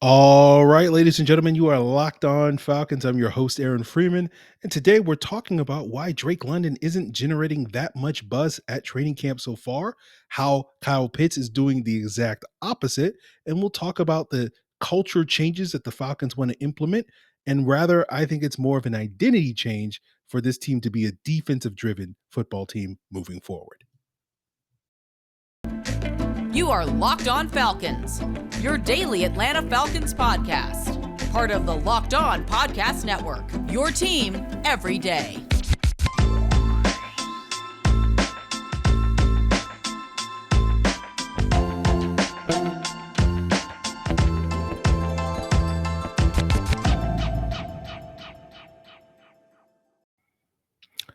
All right, ladies and gentlemen, you are locked on Falcons. I'm your host, Aaron Freeman. And today we're talking about why Drake London isn't generating that much buzz at training camp so far, how Kyle Pitts is doing the exact opposite. And we'll talk about the culture changes that the Falcons want to implement. And rather, I think it's more of an identity change for this team to be a defensive driven football team moving forward. You are Locked On Falcons, your daily Atlanta Falcons podcast. Part of the Locked On Podcast Network, your team every day.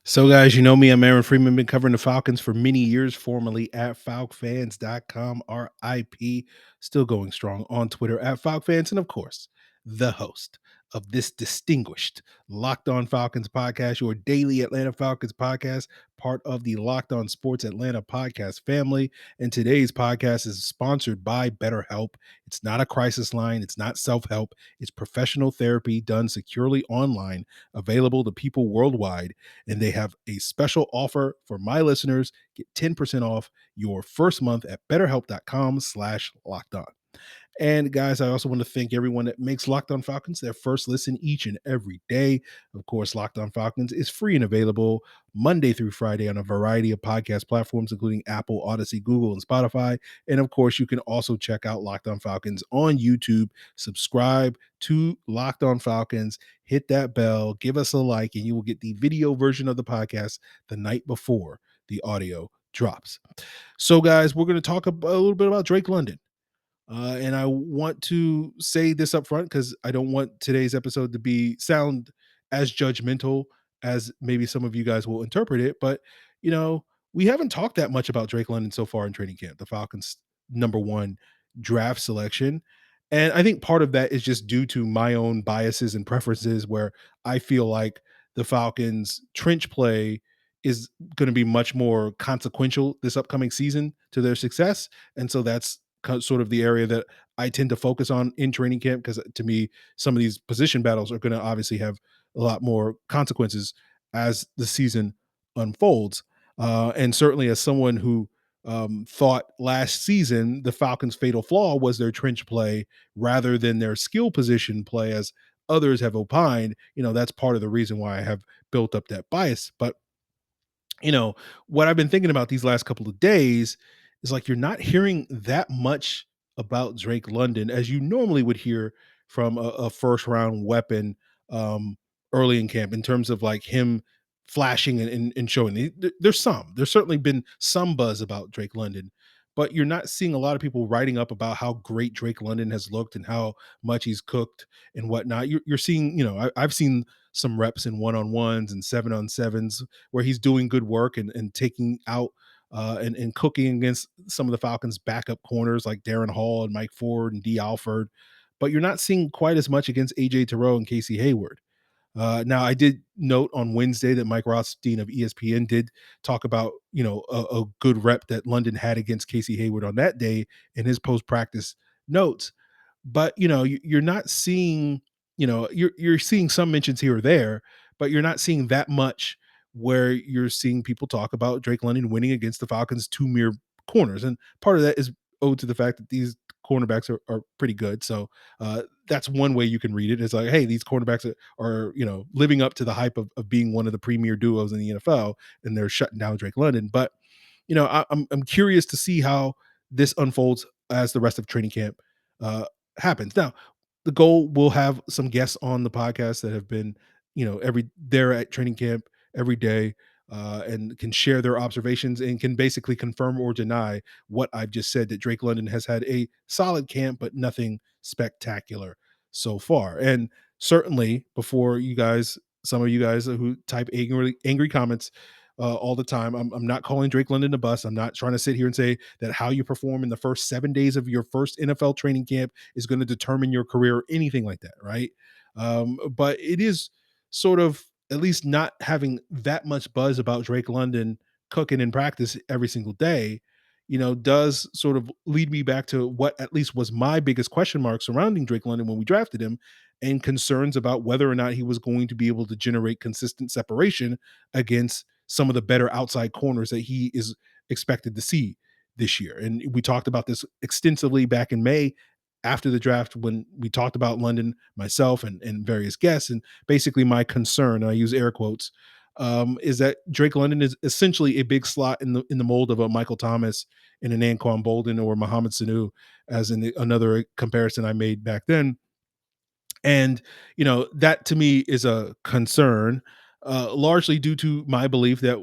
So, guys, you know me. I'm Aaron Freeman. Been covering the Falcons for many years, formerly at FalcFans.com, RIP. Still going strong on Twitter at FalcFans. And of course, the host of this distinguished Locked On Falcons podcast, your daily Atlanta Falcons podcast, part of the Locked On Sports Atlanta podcast family. And today's podcast is sponsored by BetterHelp. It's not a crisis line, it's not self help, it's professional therapy done securely online, available to people worldwide, and they have a special offer for my listeners. Get 10% off your first month at betterhelp.com/locked on. And guys, I also want to thank everyone that makes Locked On Falcons their first listen each and every day. Of course, Locked On Falcons is free and available Monday through Friday on a variety of podcast platforms, including Apple, Odyssey, Google, and Spotify. And of course, you can also check out Locked On Falcons on YouTube. Subscribe to Locked On Falcons, hit that bell, give us a like, and you will get the video version of the podcast the night before the audio drops. So, guys, we're going to talk a little bit about Drake London. And I want to say this up front because I don't want today's episode to be sound as judgmental as maybe some of you guys will interpret it. But, you know, we haven't talked that much about Drake London so far in training camp, the Falcons' number one draft selection. And I think part of that is just due to my own biases and preferences, where I feel like the Falcons' trench play is going to be much more consequential this upcoming season to their success. And so that's sort of the area that I tend to focus on in training camp, because to me, some of these position battles are going to obviously have a lot more consequences as the season unfolds. And certainly, as someone who thought last season the Falcons' fatal flaw was their trench play rather than their skill position play, as others have opined, that's part of the reason why I have built up that bias. But what I've been thinking about these last couple of days is, like, you're not hearing that much about Drake London as you normally would hear from a first round weapon um, early in camp, in terms of like him flashing and showing. There's certainly been some buzz about Drake London, but you're not seeing a lot of people writing up about how great Drake London has looked and how much he's cooked and whatnot. You're seeing, I've seen some reps in one-on-ones and 7-on-7s where he's doing good work and taking out and cooking against some of the Falcons' backup corners like Darren Hall and Mike Ford and D. Alford. But you're not seeing quite as much against AJ Terrell and Casey Hayward. Now, I did note on Wednesday that Mike Rothstein of ESPN did talk about, a good rep that London had against Casey Hayward on that day in his post-practice notes. But, you're not seeing, you're seeing some mentions here or there, but you're not seeing that much where you're seeing people talk about Drake London winning against the Falcons' two mere corners. And part of that is owed to the fact that these cornerbacks are pretty good. So that's one way you can read it. It's like, hey, these cornerbacks are living up to the hype of being one of the premier duos in the NFL, and they're shutting down Drake London. But I'm curious to see how this unfolds as the rest of training camp happens. Now, the goal, will have some guests on the podcast that have been, they're at training camp every day, and can share their observations and can basically confirm or deny what I've just said, that Drake London has had a solid camp, but nothing spectacular so far. And certainly, before you guys, some of you guys who type angry comments all the time, I'm not calling Drake London a bust. I'm not trying to sit here and say that how you perform in the first 7 days of your first NFL training camp is going to determine your career or anything like that, right? But it is sort of, at least not having that much buzz about Drake London cooking in practice every single day, does sort of lead me back to what at least was my biggest question mark surrounding Drake London when we drafted him, and concerns about whether or not he was going to be able to generate consistent separation against some of the better outside corners that he is expected to see this year. And we talked about this extensively back in May after the draft when we talked about London, myself and various guests. And basically, my concern, and I use air quotes, is that Drake London is essentially a big slot in the mold of a Michael Thomas and an Anquan Bolden or Mohamed Sanu, as in another comparison I made back then. And, that to me is a concern, largely due to my belief that,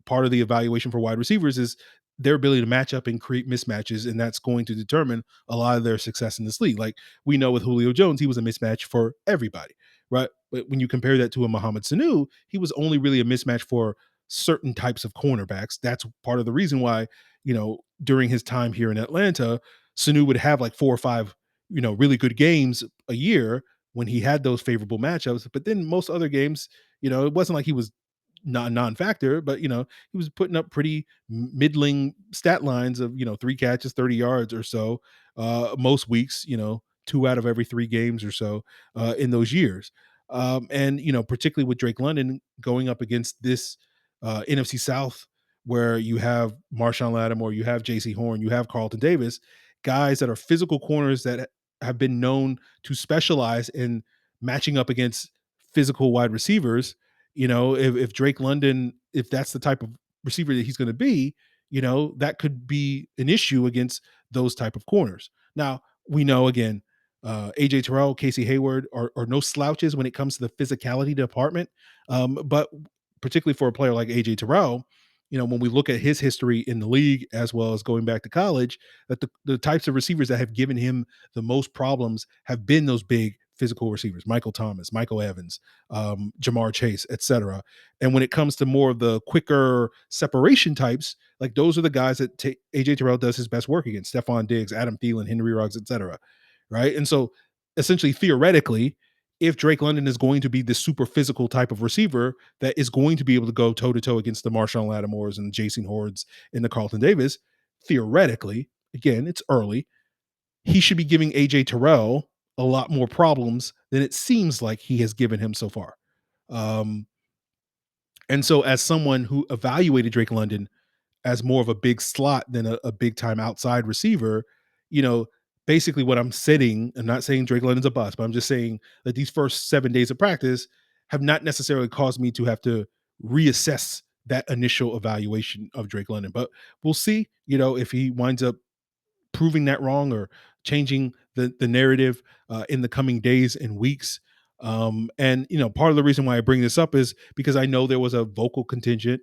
part of the evaluation for wide receivers is their ability to match up and create mismatches. And that's going to determine a lot of their success in this league. Like we know with Julio Jones, he was a mismatch for everybody, right? But when you compare that to a Mohamed Sanu, he was only really a mismatch for certain types of cornerbacks. That's part of the reason why, during his time here in Atlanta, Sanu would have like 4 or 5 really good games a year when he had those favorable matchups. But then most other games, it wasn't like he was not non-factor, but he was putting up pretty middling stat lines of 3 catches, 30 yards or so. Most weeks, 2 out of every 3 games or so in those years. And particularly with Drake London going up against this NFC South, where you have Marshawn Lattimore, you have J.C. Horn, you have Carlton Davis, guys that are physical corners that have been known to specialize in matching up against physical wide receivers. If Drake London, if that's the type of receiver that he's going to be, that could be an issue against those type of corners. Now, we know again, AJ Terrell, Casey Hayward are no slouches when it comes to the physicality department. But particularly for a player like AJ Terrell, when we look at his history in the league as well as going back to college, that the types of receivers that have given him the most problems have been those big physical receivers, Michael Thomas, Michael Evans, Jamar Chase, etc. And when it comes to more of the quicker separation types, like those are the guys that AJ Terrell does his best work against: Stephon Diggs, Adam Thielen, Henry Ruggs, etc. Right. And so essentially, theoretically, if Drake London is going to be this super physical type of receiver that is going to be able to go toe to toe against the Marshawn Lattimores and Jason Hordes and the Carlton Davis, theoretically, again, it's early, he should be giving AJ Terrell a lot more problems than it seems like he has given him so far. Um, and so, as someone who evaluated Drake London as more of a big slot than a big time outside receiver, you know, basically what I'm not saying Drake London's a bust, but I'm just saying that these first 7 days of practice have not necessarily caused me to have to reassess that initial evaluation of Drake London. But we'll see, if he winds up proving that wrong or changing the narrative in the coming days and weeks. And part of the reason why I bring this up is because I know there was a vocal contingent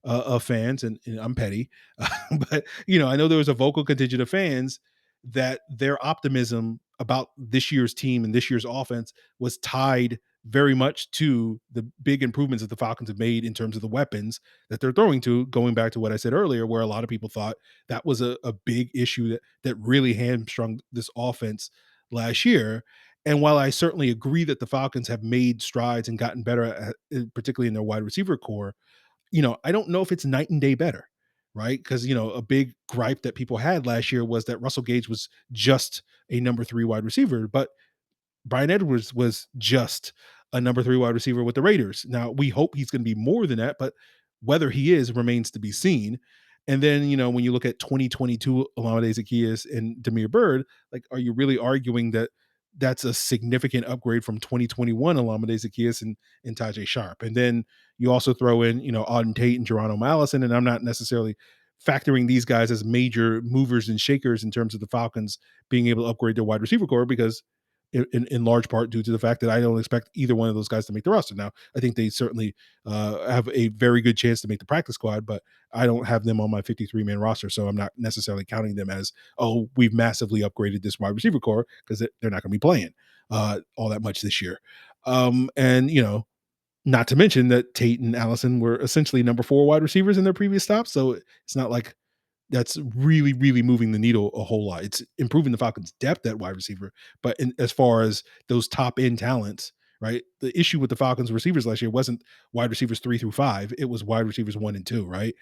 of fans, and I'm petty, but I know there was a vocal contingent of fans that their optimism about this year's team and this year's offense was tied very much to the big improvements that the Falcons have made in terms of the weapons that they're throwing to, going back to what I said earlier, where a lot of people thought that was a big issue that really hamstrung this offense last year. And while I certainly agree that the Falcons have made strides and gotten better, particularly in their wide receiver core, I don't know if it's night and day better, right? Because, a big gripe that people had last year was that Russell Gage was just a number 3 wide receiver, but Brian Edwards was just a number 3 wide receiver with the Raiders. Now, we hope he's going to be more than that, but whether he is remains to be seen. And then, when you look at 2022 Olamide Zaccheaus and Damiere Byrd, like, are you really arguing that that's a significant upgrade from 2021 Olamide Zaccheaus and Tajay Sharp? And then you also throw in, Auden Tate and Geronimo Allison, and I'm not necessarily factoring these guys as major movers and shakers in terms of the Falcons being able to upgrade their wide receiver core, because in large part due to the fact that I don't expect either one of those guys to make the roster. Now, I think they certainly have a very good chance to make the practice squad, but I don't have them on my 53-man roster, so I'm not necessarily counting them as, oh, we've massively upgraded this wide receiver core, because they're not going to be playing all that much this year. And, not to mention that Tate and Allison were essentially number 4 wide receivers in their previous stops, so it's not like that's really, really moving the needle a whole lot. It's improving the Falcons' depth at wide receiver, but as far as those top end talents, right? The issue with the Falcons receivers last year wasn't wide receivers 3 through 5; it was wide receivers 1 and 2, right?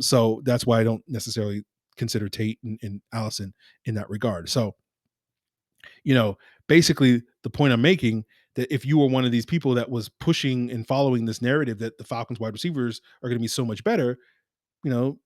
So that's why I don't necessarily consider Tate and Allison in that regard. So, you know, basically the point I'm making, that if you were one of these people that was pushing and following this narrative that the Falcons wide receivers are going to be so much better, you know,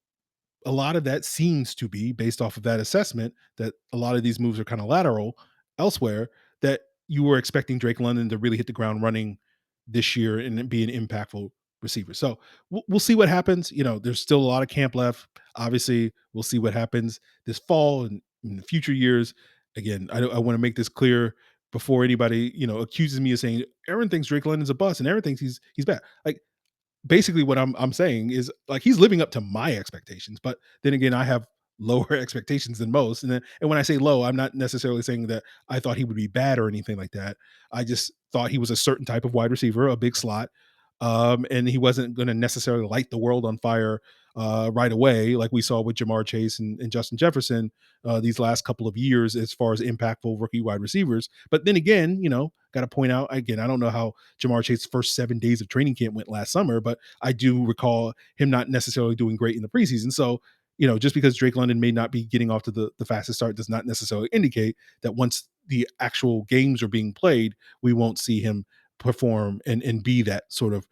a lot of that seems to be based off of that assessment that a lot of these moves are kind of lateral elsewhere, that you were expecting Drake London to really hit the ground running this year and be an impactful receiver. So we'll see what happens. You know, there's still a lot of camp left. Obviously, we'll see what happens this fall and in the future years. Again, I want to make this clear before anybody, accuses me of saying Aaron thinks Drake London's a bust and Aaron thinks he's bad. Like, basically what I'm saying is, like, he's living up to my expectations, but then again, I have lower expectations than most. And when I say low, I'm not necessarily saying that I thought he would be bad or anything like that. I just thought he was a certain type of wide receiver, a big slot. And he wasn't going to necessarily light the world on fire right away, like we saw with Jamar Chase and Justin Jefferson these last couple of years, as far as impactful rookie wide receivers. But then again, got to point out again, I don't know how Jamar Chase's first 7 days of training camp went last summer, but I do recall him not necessarily doing great in the preseason. So, just because Drake London may not be getting off to the fastest start does not necessarily indicate that once the actual games are being played, we won't see him perform and be that sort of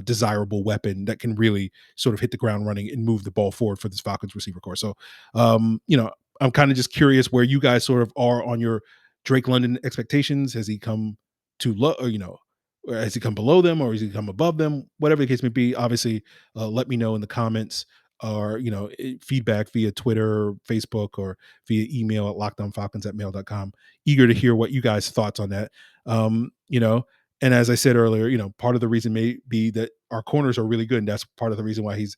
desirable weapon that can really sort of hit the ground running and move the ball forward for this Falcons receiver core. So, I'm kind of just curious where you guys sort of are on your Drake London expectations. Has he come too low, or has he come below them, or has he come above them? Whatever the case may be, obviously, let me know in the comments, or feedback via Twitter, Facebook, or via email at lockedonfalcons@mail.com. Eager to hear what you guys' thoughts on that. And as I said earlier, part of the reason may be that our corners are really good, and that's part of the reason why he's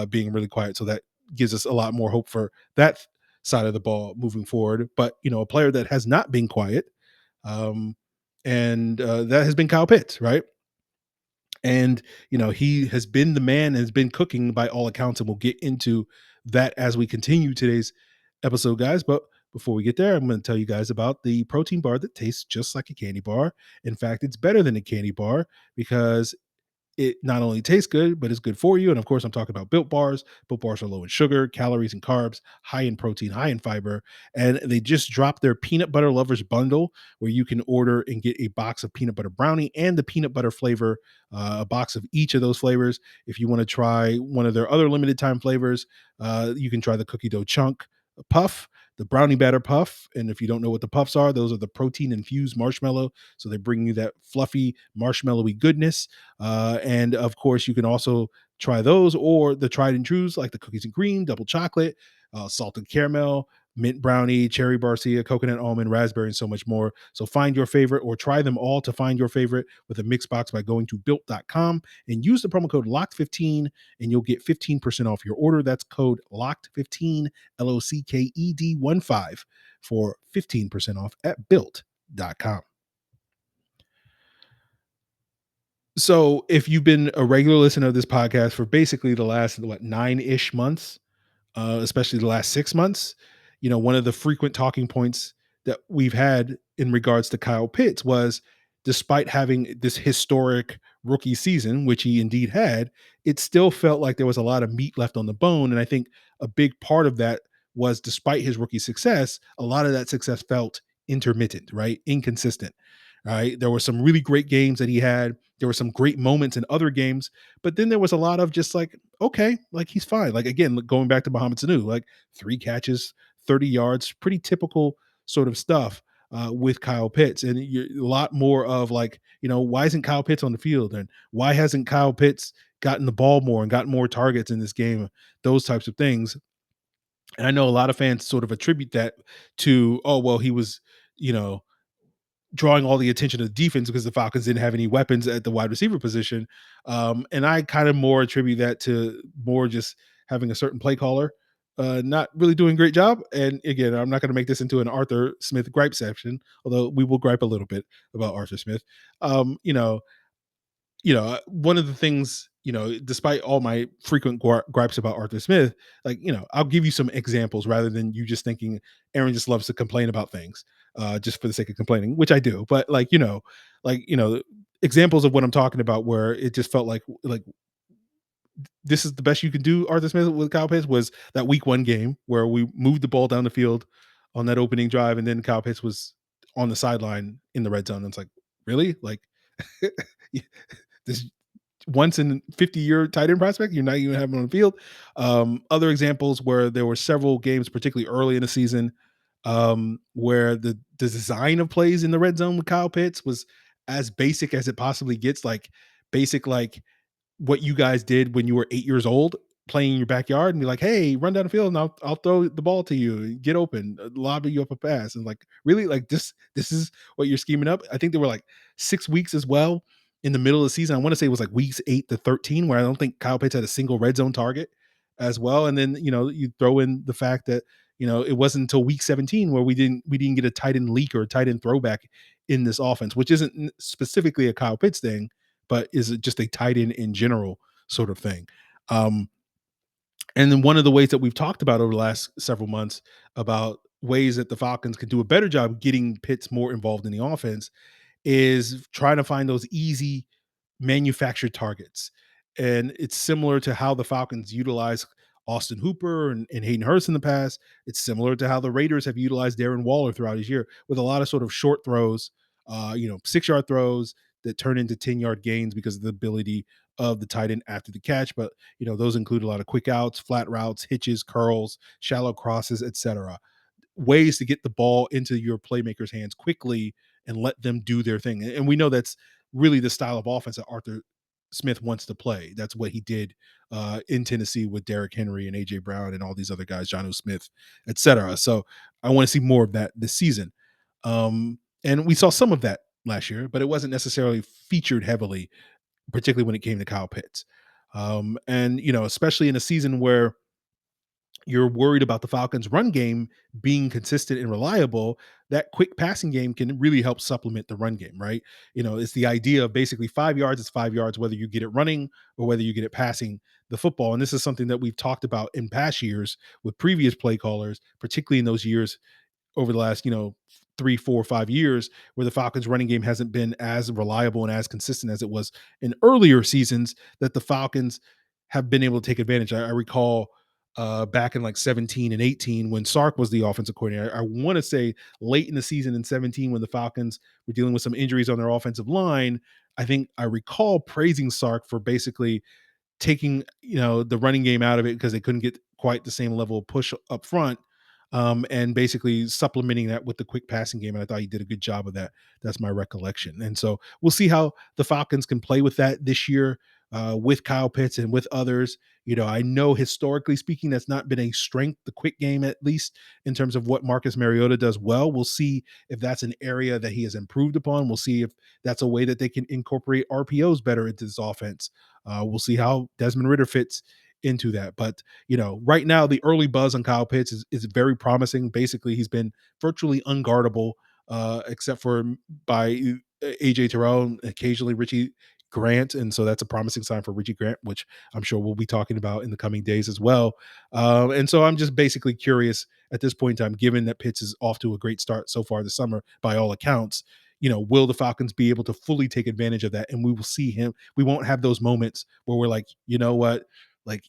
being really quiet. So that gives us a lot more hope for that side of the ball moving forward. But a player that has not been quiet, um, and that has been Kyle Pitts, right? And he has been the man and has been cooking by all accounts, and we'll get into that as we continue today's episode, guys. But before we get there, I'm going to tell you guys about the protein bar that tastes just like a candy bar. In fact, it's better than a candy bar because it not only tastes good, but it's good for you. And of course, I'm talking about Built Bars. Built Bars are low in sugar, calories, and carbs, high in protein, high in fiber. And they just dropped their Peanut Butter Lovers bundle, where you can order and get a box of peanut butter brownie and the peanut butter flavor, a box of each of those flavors. If you want to try one of their other limited time flavors, you can try the cookie dough chunk puff, the brownie batter puff. And if you don't know what the puffs are, those are the protein infused marshmallow. So they bring you that fluffy, marshmallowy goodness. And of course, you can also try those, or the tried and trues like the cookies and cream, double chocolate, salted caramel, mint brownie, cherry barcia, coconut almond, raspberry, and so much more. So find your favorite, or try them all to find your favorite with a mix box by going to built.com and use the promo code LOCKED15 and you'll get 15% off your order. That's code LOCKED15, LOCKED15 for 15% off at built.com. So if you've been a regular listener of this podcast for basically the last 9-ish months, especially the last 6 months, one of the frequent talking points that we've had in regards to Kyle Pitts was, despite having this historic rookie season, which he indeed had, it still felt like there was a lot of meat left on the bone. And I think a big part of that was, despite his rookie success, a lot of that success felt intermittent, right? Inconsistent. Right. There were some really great games that he had. There were some great moments in other games, but then there was a lot of just like, okay, like he's fine. Like, again, going back to Mohamed Sanu, like 3 catches, 30 yards, pretty typical sort of stuff with Kyle Pitts. And a lot more of like, why isn't Kyle Pitts on the field? And why hasn't Kyle Pitts gotten the ball more and gotten more targets in this game? Those types of things. And I know a lot of fans sort of attribute that to, oh, well, he was, you know, drawing all the attention to the defense because the Falcons didn't have any weapons at the wide receiver position. And I kind of more attribute that to more just having a certain play caller, not really doing a great job. And again, I'm not going to make this into an Arthur Smith gripe section, although we will gripe a little bit about Arthur Smith. One of the things, despite all my frequent gripes about Arthur Smith, like, I'll give you some examples rather than you just thinking Aaron just loves to complain about things just for the sake of complaining, which I do. But examples of what I'm talking about, where it just felt like this is the best you can do, Arthur Smith, with Kyle Pitts, was that week one game where we moved the ball down the field on that opening drive, and then Kyle Pitts was on the sideline in the red zone. And it's like, really? Like this once in 50-year tight end prospect, you're not even having him on the field. Other examples where there were several games, particularly early in the season, where the design of plays in the red zone with Kyle Pitts was as basic as it possibly gets, like basic, like what you guys did when you were 8 years old, playing in your backyard and be like, "Hey, run down the field and I'll throw the ball to you, get open, lob you up a pass." And like, really, like this is what you're scheming up. I think there were like 6 weeks as well in the middle of the season. I want to say it was like weeks 8 to 13, where I don't think Kyle Pitts had a single red zone target as well. And then you throw in the fact that it wasn't until week 17 where we didn't get a tight end leak or a tight end throwback in this offense, which isn't specifically a Kyle Pitts thing, but is it just a tight end in general sort of thing. Um, and then one of the ways that we've talked about over the last several months about ways that the Falcons could do a better job getting Pitts more involved in the offense is trying to find those easy manufactured targets. And it's similar to how the Falcons utilize Austin Hooper and Hayden Hurst in the past. It's similar to how the Raiders have utilized Darren Waller throughout his year, with a lot of sort of short throws, 6-yard throws that turn into 10-yard gains because of the ability of the tight end after the catch. But those include a lot of quick outs, flat routes, hitches, curls, shallow crosses, etc. Ways to get the ball into your playmakers' hands quickly and let them do their thing. And we know that's really the style of offense that Arthur Smith wants to play. That's what he did in Tennessee with Derrick Henry and AJ Brown and all these other guys, John O. Smith, etc. So I want to see more of that this season. And we saw some of that last year, but it wasn't necessarily featured heavily, particularly when it came to Kyle Pitts. And especially in a season where you're worried about the Falcons' run game being consistent and reliable, that quick passing game can really help supplement the run game, right? It's the idea of basically 5 yards is 5 yards, whether you get it running or whether you get it passing the football. And this is something that we've talked about in past years with previous play callers, particularly in those years over the last 3, 4, 5 years, where the Falcons running game hasn't been as reliable and as consistent as it was in earlier seasons, that the Falcons have been able to take advantage. I recall back in like 17 and 18 when Sark was the offensive coordinator. I want to say late in the season in 17, when the Falcons were dealing with some injuries on their offensive line, I think I recall praising Sark for basically taking the running game out of it because they couldn't get quite the same level of push up front, and basically supplementing that with the quick passing game. And I thought he did a good job of that. That's my recollection. And so we'll see how the Falcons can play with that this year, with Kyle Pitts and with others. I know historically speaking, that's not been a strength, the quick game, at least in terms of what Marcus Mariota does well. We'll see if that's an area that he has improved upon. We'll see if that's a way that they can incorporate RPOs better into this offense. We'll see how Desmond Ridder fits into that. But right now the early buzz on Kyle Pitts is very promising. Basically, he's been virtually unguardable, except for by AJ Terrell and occasionally Richie Grant. And so that's a promising sign for Richie Grant, which I'm sure we'll be talking about in the coming days as well. And so I'm just basically curious at this point in time, given that Pitts is off to a great start so far this summer, by all accounts, will the Falcons be able to fully take advantage of that? And we will see him. We won't have those moments where we're like, you know what? Like,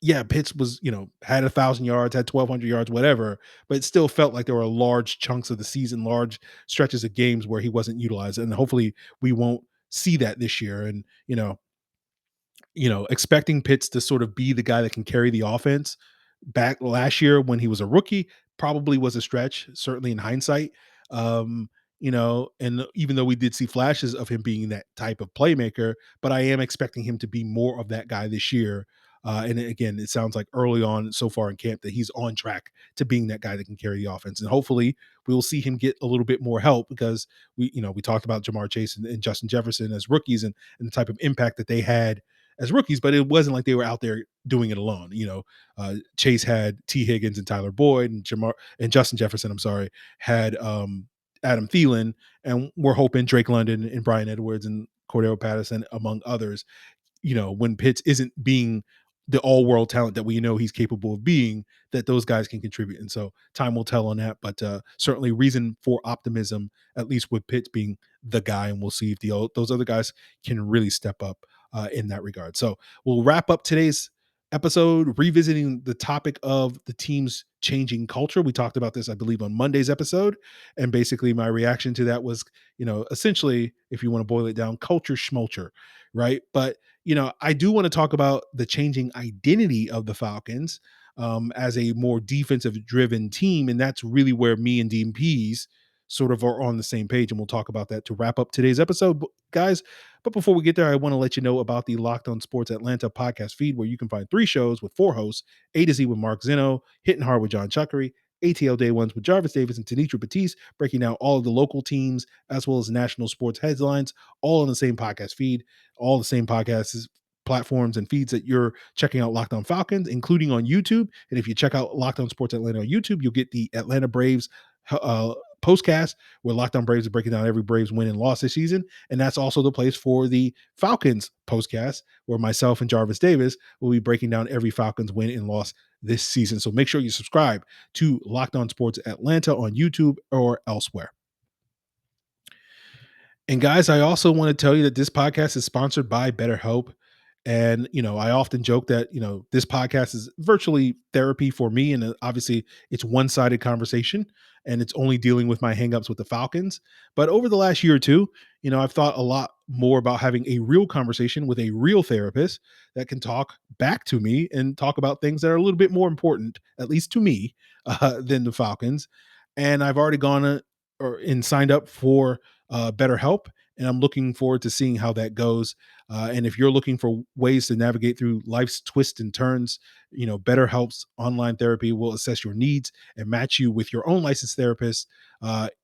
yeah, Pitts was, had 1,000 yards, had 1,200 yards, whatever, but it still felt like there were large chunks of the season, large stretches of games where he wasn't utilized. And hopefully we won't see that this year. And, expecting Pitts to sort of be the guy that can carry the offense back last year when he was a rookie probably was a stretch, certainly in hindsight. And even though we did see flashes of him being that type of playmaker, but I am expecting him to be more of that guy this year. And again, it sounds like early on so far in camp that he's on track to being that guy that can carry the offense. And hopefully we will see him get a little bit more help, because we talked about Jamar Chase and Justin Jefferson as rookies, and the type of impact that they had as rookies, but it wasn't like they were out there doing it alone. Chase had T. Higgins and Tyler Boyd, and Justin Jefferson, I'm sorry, had Adam Thielen, and we're hoping Drake London and Brian Edwards and Cordero Patterson, among others, when Pitts isn't being the all-world talent that we know he's capable of being, that those guys can contribute. And so time will tell on that, but certainly reason for optimism, at least with Pitts being the guy, and we'll see if those other guys can really step up in that regard. So we'll wrap up today's episode revisiting the topic of the team's changing culture. We talked about this, I believe, on Monday's episode. And basically, my reaction to that was, essentially, if you want to boil it down, culture schmulture, right? But, I do want to talk about the changing identity of the Falcons as a more defensive driven team. And that's really where me and Dean Pease sort of are on the same page. And we'll talk about that to wrap up today's episode, guys. But before we get there, I want to let you know about the Locked On Sports Atlanta podcast feed, where you can find 3 shows with 4 hosts: A to Z with Mark Zeno, Hitting Hard with John Chuckery, ATL Day Ones with Jarvis Davis and Tanitra Batiste, breaking down all of the local teams as well as national sports headlines, all on the same podcast feed, all the same podcasts, platforms and feeds that you're checking out Locked On Falcons, including on YouTube. And if you check out Locked On Sports Atlanta on YouTube, you'll get the Atlanta Braves postcast, where Locked On Braves is breaking down every Braves win and loss this season. And that's also the place for the Falcons postcast, where myself and Jarvis Davis will be breaking down every Falcons win and loss this season. So make sure you subscribe to Locked On Sports Atlanta on YouTube or elsewhere. And guys, I also want to tell you that this podcast is sponsored by BetterHelp. And, I often joke that, this podcast is virtually therapy for me. And obviously, it's one-sided conversation and it's only dealing with my hangups with the Falcons. But over the last year or two, I've thought a lot more about having a real conversation with a real therapist that can talk back to me and talk about things that are a little bit more important, at least to me, than the Falcons. And I've already and signed up for BetterHelp, and I'm looking forward to seeing how that goes. And if you're looking for ways to navigate through life's twists and turns, BetterHelp's online therapy will assess your needs and match you with your own licensed therapist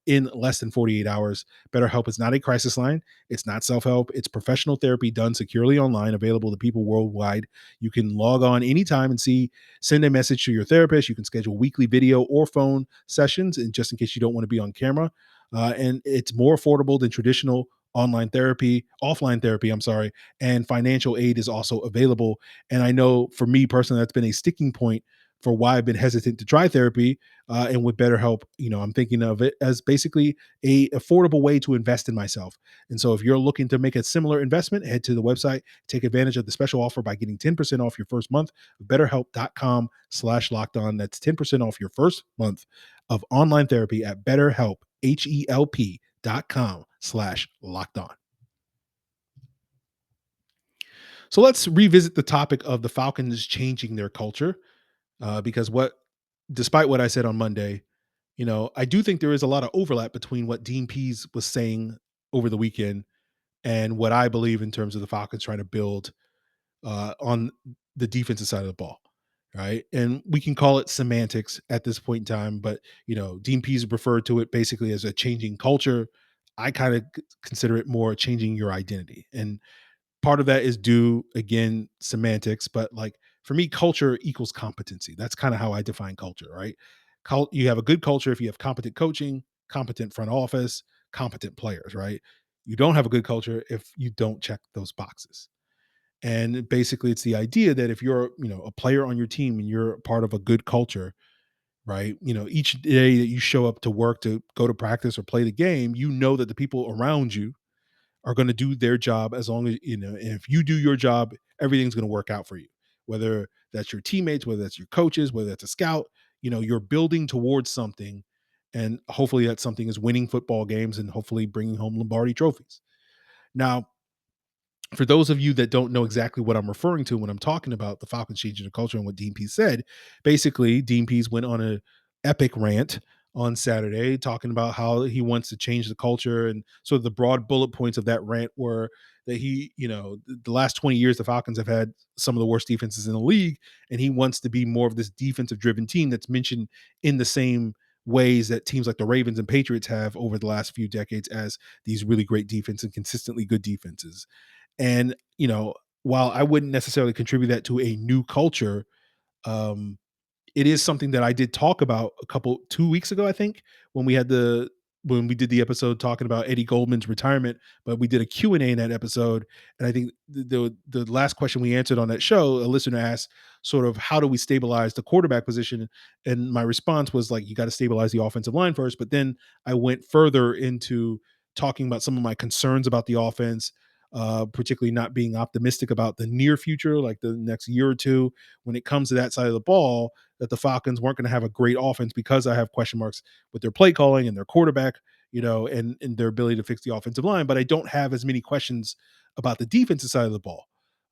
in less than 48 hours. BetterHelp is not a crisis line. It's not self-help. It's professional therapy done securely online, available to people worldwide. You can log on anytime and send a message to your therapist. You can schedule weekly video or phone sessions, and just in case you don't want to be on camera. And it's more affordable than traditional offline therapy, and financial aid is also available. And I know for me personally, that's been a sticking point for why I've been hesitant to try therapy. And with BetterHelp, I'm thinking of it as basically a affordable way to invest in myself. And so if you're looking to make a similar investment, head to the website, take advantage of the special offer by getting 10% off your first month of betterhelp.com/lockedon. That's 10% off your first month of online therapy at BetterHelp, HELP.com/lockedon. So let's revisit the topic of the Falcons changing their culture, because despite what I said on Monday, I do think there is a lot of overlap between what Dean Pease was saying over the weekend and what I believe in terms of the Falcons trying to build on the defensive side of the ball. Right. And we can call it semantics at this point in time, but Dean Pease referred to it basically as a changing culture. I kind of consider it more changing your identity. And part of that is due, again, semantics, but like for me, culture equals competency. That's kind of how I define culture, right? You have a good culture if you have competent coaching, competent front office, competent players, right? You don't have a good culture if you don't check those boxes. And basically, it's the idea that if you're, a player on your team and you're part of a good culture, right? Each day that you show up to work, to go to practice or play the game, that the people around you are going to do their job. As long as, and if you do your job, everything's going to work out for you, whether that's your teammates, whether that's your coaches, whether that's a scout. You're building towards something, and hopefully that something is winning football games and hopefully bringing home Lombardi trophies. Now, for those of you that don't know exactly what I'm referring to when I'm talking about the Falcons changing the culture and what Dean Pease said, basically Dean Pease went on an epic rant on Saturday talking about how he wants to change the culture. And sort of the broad bullet points of that rant were that the last 20 years, the Falcons have had some of the worst defenses in the league. And he wants to be more of this defensive driven team that's mentioned in the same ways that teams like the Ravens and Patriots have over the last few decades, as these really great defense and consistently good defenses. And, while I wouldn't necessarily contribute that to a new culture, um, it is something that I did talk about 2 weeks ago, I think, when we did the episode talking about Eddie Goldman's retirement. But we did a Q&A in that episode. And I think the last question we answered on that show, a listener asked sort of, how do we stabilize the quarterback position? And my response was like, you got to stabilize the offensive line first. But then I went further into talking about some of my concerns about the offense, particularly not being optimistic about the near future, like the next year or two, when it comes to that side of the ball, that the Falcons weren't going to have a great offense because I have question marks with their play calling and their quarterback, and their ability to fix the offensive line. But I don't have as many questions about the defensive side of the ball.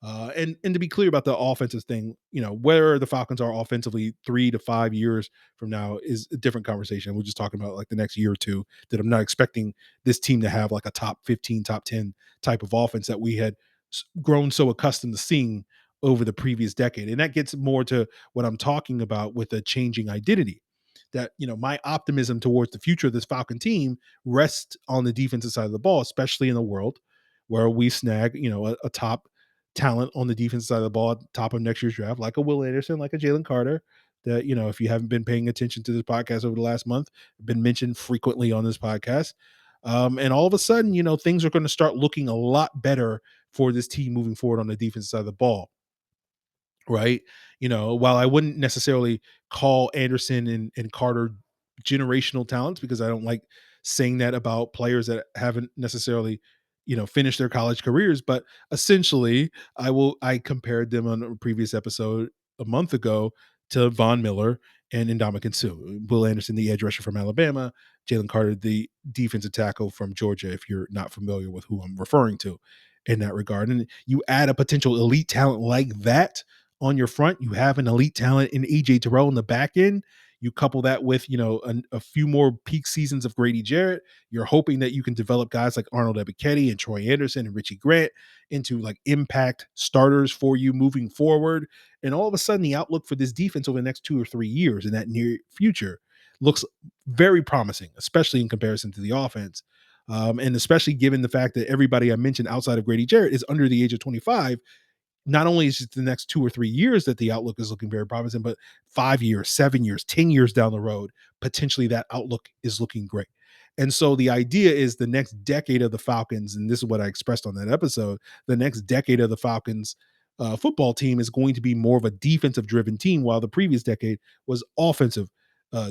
And to be clear about the offensive thing, where the Falcons are offensively 3 to 5 years from now is a different conversation. We're just talking about like the next year or two, that I'm not expecting this team to have like a top 15, top 10 type of offense that we had grown so accustomed to seeing over the previous decade. And that gets more to what I'm talking about with a changing identity. That, my optimism towards the future of this Falcon team rests on the defensive side of the ball, especially in a world where we snag, a top talent on the defensive side of the ball at the top of next year's draft, like a Will Anderson, like a Jalen Carter, that, if you haven't been paying attention to this podcast over the last month, been mentioned frequently on this podcast. And all of a sudden, things are going to start looking a lot better for this team moving forward on the defensive side of the ball. Right. While I wouldn't necessarily call Anderson and Carter generational talents, because I don't like saying that about players that haven't necessarily, finished their college careers. But essentially, I compared them on a previous episode a month ago to Von Miller and Ndamukong Suh. Will Anderson, the edge rusher from Alabama, Jalen Carter, the defensive tackle from Georgia, if you're not familiar with who I'm referring to in that regard. And you add a potential elite talent like that on your front. You have an elite talent in AJ Terrell in the back end. You couple that with, a few more peak seasons of Grady Jarrett. You're hoping that you can develop guys like Arnold Ebiketie and Troy Anderson and Richie Grant into like impact starters for you moving forward. And all of a sudden, the outlook for this defense over the next 2 or 3 years in that near future looks very promising, especially in comparison to the offense. And especially given the fact that everybody I mentioned outside of Grady Jarrett is under the age of 25. Not only is it the next 2 or 3 years that the outlook is looking very promising, but 5 years, 7 years, 10 years down the road, potentially that outlook is looking great. And so the idea is the next decade of the Falcons, and this is what I expressed on that episode, the next decade of the Falcons football team is going to be more of a defensive driven team, while the previous decade was offensive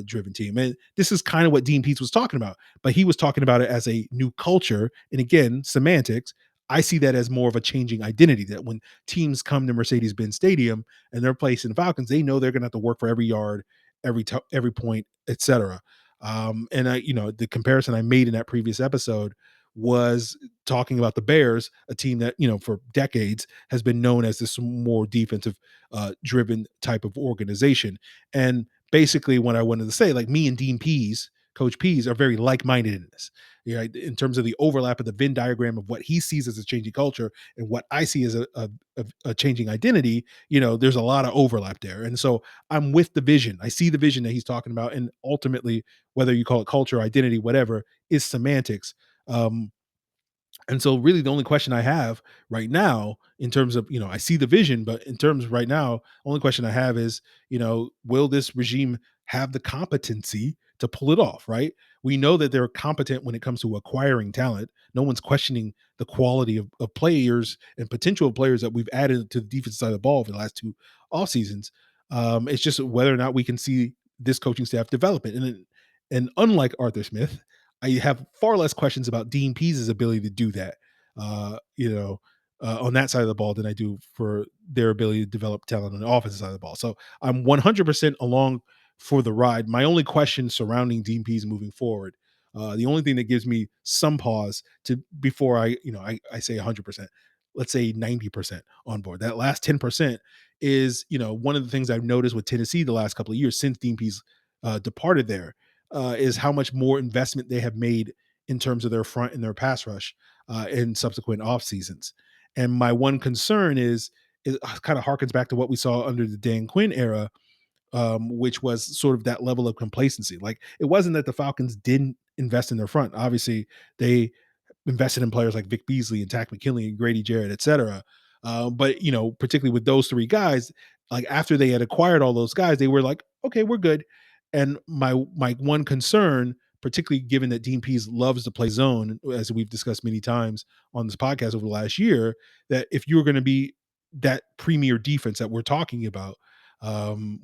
driven team. And this is kind of what Dean Pease was talking about, but he was talking about it as a new culture. And again, semantics. I see that as more of a changing identity, that when teams come to Mercedes-Benz Stadium and they're placing the Falcons, they know they're going to have to work for every yard, every point, etc. And the comparison I made in that previous episode was talking about the Bears, a team that, for decades has been known as this more defensive driven type of organization. And basically what I wanted to say, like me and Dean Pease, Coach Pease, are very like-minded in this. In terms of the overlap of the Venn diagram of what he sees as a changing culture and what I see as a changing identity, there's a lot of overlap there. And so I'm with the vision. I see the vision that he's talking about. And ultimately, whether you call it culture, identity, whatever, is semantics. And so really the only question I have right now in terms of, I see the vision, but in terms of right now, only question I have is, will this regime have the competency to pull it off, right? We know that they're competent when it comes to acquiring talent. No one's questioning the quality of players and potential players that we've added to the defensive side of the ball for the last 2 off seasons. It's just whether or not we can see this coaching staff develop it. And unlike Arthur Smith, I have far less questions about Dean Pease's ability to do that, on that side of the ball than I do for their ability to develop talent on the offensive side of the ball. So I'm 100% along for the ride. My only question surrounding Dean Pease moving forward, the only thing that gives me some pause to before I say 100%, let's say 90% on board. That last 10% is, one of the things I've noticed with Tennessee the last couple of years since Dean Pease departed there, is how much more investment they have made in terms of their front and their pass rush in subsequent off seasons. And my one concern is it kind of harkens back to what we saw under the Dan Quinn era, which was sort of that level of complacency. Like it wasn't that the Falcons didn't invest in their front. Obviously, they invested in players like Vic Beasley and Tack McKinley and Grady Jarrett, et cetera. But particularly with those 3 guys, like after they had acquired all those guys, they were like, okay, we're good. And my one concern, particularly given that Dean Pease loves to play zone, as we've discussed many times on this podcast over the last year, that if you were going to be that premier defense that we're talking about,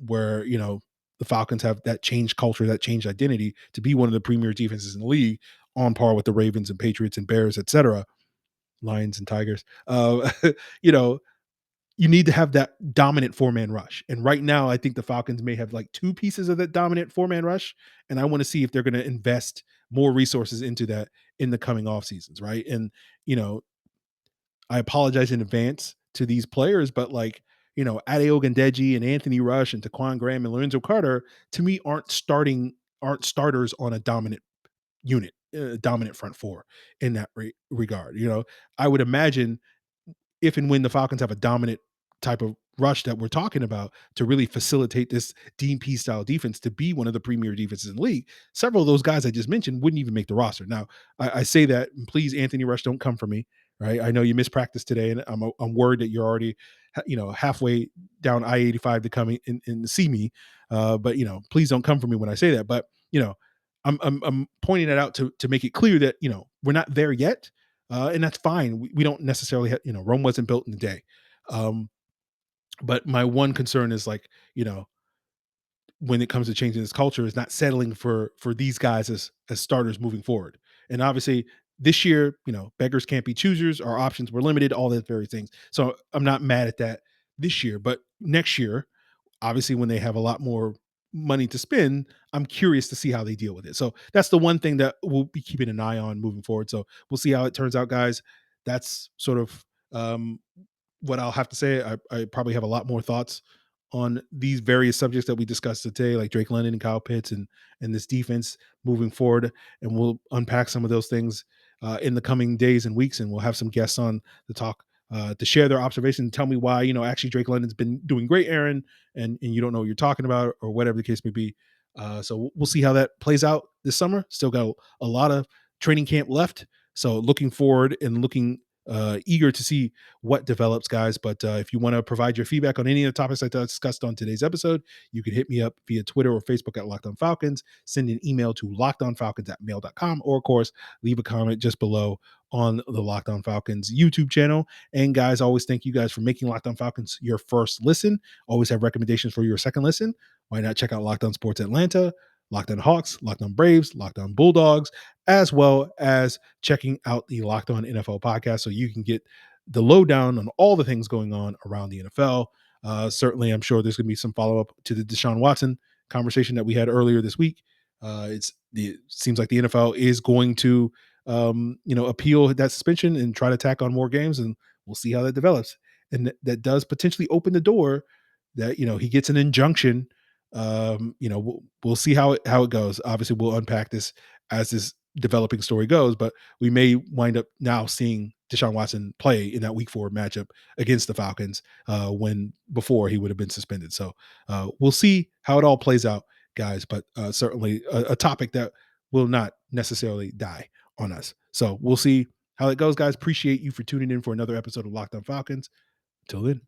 where the Falcons have that changed culture, that changed identity to be one of the premier defenses in the league, on par with the Ravens and Patriots and Bears, et cetera. Lions and Tigers. You know, you need to have that dominant four-man rush. And right now, I think the Falcons may have like two pieces of that dominant four-man rush. And I want to see if they're going to invest more resources into that in the coming off seasons, right? And you know, I apologize in advance to these players, but like, Adeogun Deji and Anthony Rush and Taquan Graham and Lorenzo Carter, to me, aren't starters on a dominant unit, dominant front four in that regard. I would imagine if and when the Falcons have a dominant type of rush that we're talking about to really facilitate this DP style defense to be one of the premier defenses in the league, several of those guys I just mentioned wouldn't even make the roster. Now, I say that, and please, Anthony Rush, don't come for me, right? I know you missed practice today, and I'm worried that you're already, halfway down I-85 to come in and see me. But please don't come for me when I say that. But I'm pointing that out to make it clear that we're not there yet, and that's fine. We don't necessarily have, Rome wasn't built in a day. Um, but my one concern is like, when it comes to changing this culture, is not settling for these guys as starters moving forward. And obviously this year, beggars can't be choosers. Our options were limited, all those very things. So I'm not mad at that this year, but next year, obviously when they have a lot more money to spend, I'm curious to see how they deal with it. So that's the one thing that we'll be keeping an eye on moving forward. So we'll see how it turns out, guys. That's sort of what I'll have to say. I probably have a lot more thoughts on these various subjects that we discussed today, like Drake London and Kyle Pitts and this defense moving forward. And we'll unpack some of those things in the coming days and weeks, and we'll have some guests on to talk to share their observations and tell me why, actually Drake London's been doing great, Aaron, and you don't know what you're talking about, or whatever the case may be. So we'll see how that plays out this summer. Still got a lot of training camp left. So looking forward and looking eager to see what develops, guys. But if you want to provide your feedback on any of the topics I discussed on today's episode, you can hit me up via Twitter or Facebook at Locked On Falcons. Send an email to lockedonfalcons@mail.com, or of course, leave a comment just below on the Locked On Falcons YouTube channel. And guys, always thank you guys for making Locked On Falcons your first listen. Always have recommendations for your second listen. Why not check out Locked On Sports Atlanta, Locked On Hawks, Locked On Braves, Locked On Bulldogs, as well as checking out the Locked On NFL podcast, so you can get the lowdown on all the things going on around the NFL. Certainly, I'm sure there's going to be some follow up to the Deshaun Watson conversation that we had earlier this week. It seems like the NFL is going to, appeal that suspension and try to tack on more games, and we'll see how that develops. And that does potentially open the door that he gets an injunction. We'll see how it goes. Obviously, we'll unpack this as this developing story goes, but we may wind up now seeing Deshaun Watson play in that Week 4 matchup against the Falcons, when before he would have been suspended. So we'll see how it all plays out, guys. But certainly a topic that will not necessarily die on us. So we'll see how it goes, guys. Appreciate you for tuning in for another episode of Locked On Falcons. Till then.